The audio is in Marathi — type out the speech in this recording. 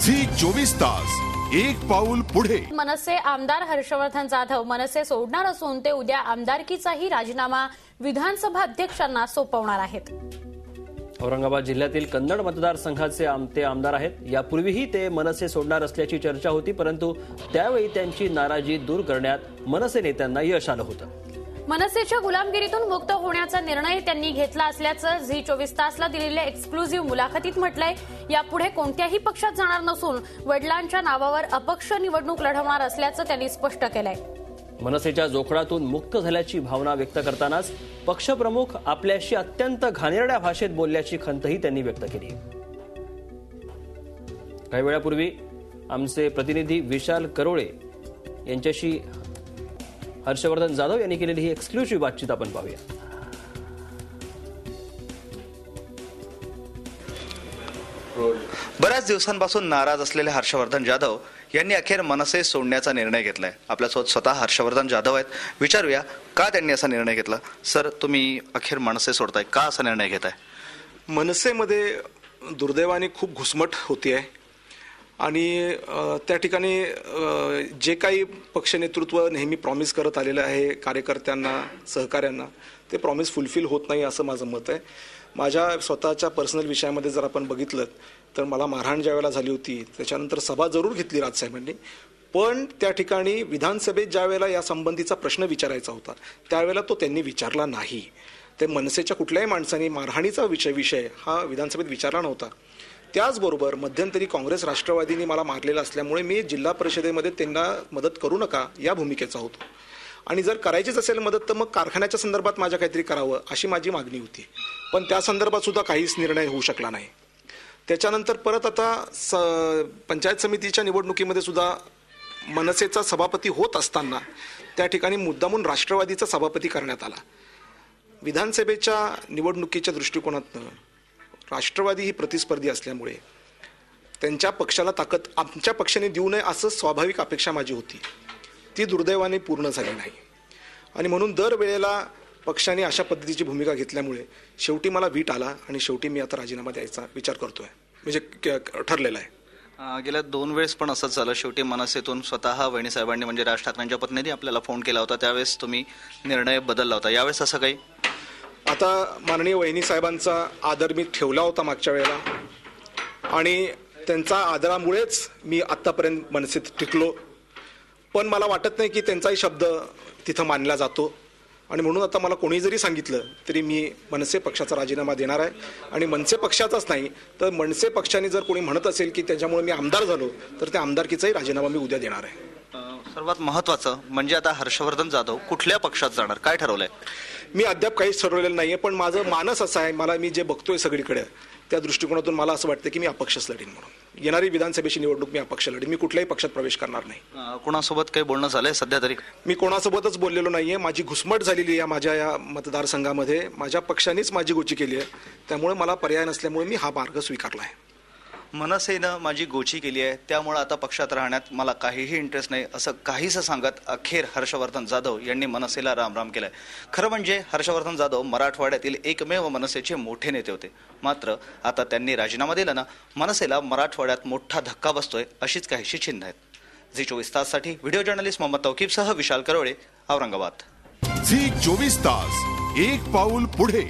झी 24 तास एक पाऊल पुढे। मनसे आमदार हर्षवर्धन जाधव मनसे सोडणार असून ते उद्या आमदारकीचाही राजीनामा विधानसभा अध्यक्षांना सोपवणार आहेत। औरंगाबाद जिल्ह्यातील कन्नड मतदारसंघाचे ते आमदार आहेत। यापूर्वीही ते मनसे सोडणार असल्याची चर्चा होती, परंतु त्यावेळी त्यांची नाराजी दूर करण्यात मनसे नेत्यांना यश आलं होतं। मनसेच्या गुलामगिरीतून मुक्त होण्याचा निर्णय त्यांनी घेतला असल्याचं झी 24 तासला दिलेल्या एक्सक्लुझिव्ह मुलाखतीत म्हटलंय। यापुढे कोणत्याही पक्षात जाणार नसून वडिलांच्या नावावर अपक्ष निवडणूक लढवणार असल्याचं त्यांनी स्पष्ट केलंय। मनसेच्या जोखडातून मुक्त झाल्याची भावना व्यक्त करतानाच पक्षप्रमुख आपल्याशी अत्यंत घाणेरड्या भाषेत बोलल्याची खंतही त्यांनी व्यक्त केली। काही वेळापूर्वी आमचे प्रतिनिधी विशाल करोळे यांच्याशी हर्षवर्धन जाधव यांनी केलेली ही एक्सक्लुझिव्ह बातचीत आपण पाहूया। बऱ्याच दिवसांपासून नाराज असलेले हर्षवर्धन जाधव यांनी अखेर मनसे सोडण्याचा निर्णय घेतलाय। आपल्यासोबत स्वतः हर्षवर्धन जाधव आहेत। विचारूया का त्यांनी असा निर्णय घेतला। सर, तुम्ही अखेर मनसे सोडताय, का असा निर्णय घेताय? मनसेमध्ये दुर्दैवाने खूप घुसमट होती आहे आणि त्या ठिकाणी जे काही पक्ष नेतृत्व नेहमी प्रॉमिस करत आलेलं आहे कार्यकर्त्यांना, सहकाऱ्यांना, ते प्रॉमिस फुलफिल होत नाही असं माझं मत आहे। माझ्या स्वतःच्या पर्सनल विषयामध्ये जर आपण बघितलं तर मला मारहाण ज्या वेळेला झाली होती त्याच्यानंतर सभा जरूर घेतली राजसाहेबांनी, पण त्या ठिकाणी विधानसभेत ज्या वेळेला या संबंधीचा प्रश्न विचारायचा होता त्यावेळेला तो त्यांनी विचारला नाही। ते मनसेच्या कुठल्याही माणसाने मारहाणीचा विषय हा विधानसभेत विचारला नव्हता। त्याचबरोबर मध्यंतरी काँग्रेस राष्ट्रवादीने मला मारलेलं असल्यामुळे मी जिल्हा परिषदेमध्ये त्यांना मदत करू नका या भूमिकेचा होतो आणि जर करायचीच असेल मदत तर मग कारखान्याच्या संदर्भात माझ्या काहीतरी करावं अशी माझी मागणी होती, पण त्या संदर्भात सुद्धा काहीच निर्णय होऊ शकला नाही। त्याच्यानंतर परत आता पंचायत समितीच्या निवडणुकीमध्ये सुद्धा मनसेचा सभापती होत असताना त्या ठिकाणी मुद्दामून राष्ट्रवादीचा सभापती करण्यात आला। विधानसभेच्या निवडणुकीच्या दृष्टिकोनातनं राष्ट्रवादी ही प्रतिस्पर्धी असल्यामुळे त्यांच्या पक्षाला ताकद आमच्या पक्षाने देऊ नये असं स्वाभाविक अपेक्षा माझी होती, ती दुर्दैवाने पूर्ण झाली नाही आणि म्हणून दरवेळेला पक्षाने अशा पद्धतीची भूमिका घेतल्यामुळे शेवटी मला वीट आला आणि शेवटी मी आता राजीनामा द्यायचा विचार करतोय, म्हणजे ठरलेला आहे। गेल्या 2 वेळेस पण असंच झालं। शेवटी मनसेतून स्वतः वहिनी साहेबांनी म्हणजे राज ठाकरेंच्या पत्नीने आपल्याला फोन केला होता, त्यावेळेस तुम्ही निर्णय बदलला होता। यावेळेस असं काही? आता माननीय वहिनी साहेबांचा आदर मी ठेवला होता मागच्या वेळेला आणि त्यांचा आदरामुळेच मी आत्तापर्यंत मनसेत टिकलो, पण मला वाटत नाही की त्यांचाही शब्द तिथं मानला जातो आणि म्हणून आता मला कोणी जरी सांगितलं तरी मी मनसे पक्षाचा राजीनामा देणार आहे आणि मनसे पक्षाचाच नाही तर मनसे पक्षाने जर कोणी म्हणत असेल की त्याच्यामुळे मी आमदार झालो तर त्या आमदारकीचाही राजीनामा मी उद्या देणार आहे। सर्वात महत्त्वाचं म्हणजे आता हर्षवर्धन जाधव कुठल्या पक्षात जाणार, काय ठरवलंय? मी अद्याप काहीच ठरवलेलं नाहीये, पण माझं मानस असं आहे, मला मी जे बघतोय सगळीकडे त्या दृष्टिकोनातून मला असं वाटतं की मी अपक्षच लढीन म्हणून। येणारी विधानसभेची निवडणूक मी अपक्ष लढीन, मी कुठल्याही पक्षात प्रवेश करणार नाही। कोणासोबत काही बोलणं झालंय सध्या तरी? मी कोणासोबतच बोललेलो नाहीये। माझी घुसमट झालेली आहे माझ्या या मतदारसंघामध्ये, माझ्या पक्षानेच माझी गोची केली आहे, त्यामुळे मला पर्याय नसल्यामुळे मी हा मार्ग स्वीकारला आहे। मनसेनं माझी गोची केली आहे त्यामुळे आता पक्षात राहण्यात मला काहीही इंटरेस्ट नाही असं काहीसं सांगत अखेर हर्षवर्धन जाधव यांनी मनसेला रामराम केलाय। खरं म्हणजे हर्षवर्धन जाधव मराठवाड्यातील एकमेव मनसेचे मोठे नेते होते, मात्र आता त्यांनी राजीनामा दिला ना, मनसेला मराठवाड्यात मोठा धक्का बसतोय अशीच काहीशी चिन्ह आहेत। झी 24 ताससाठी व्हिडिओ जर्नलिस्ट मोहम्मद तौकीबसह विशाल करोळे, औरंगाबाद। झी 24 तास एक पाऊल पुढे।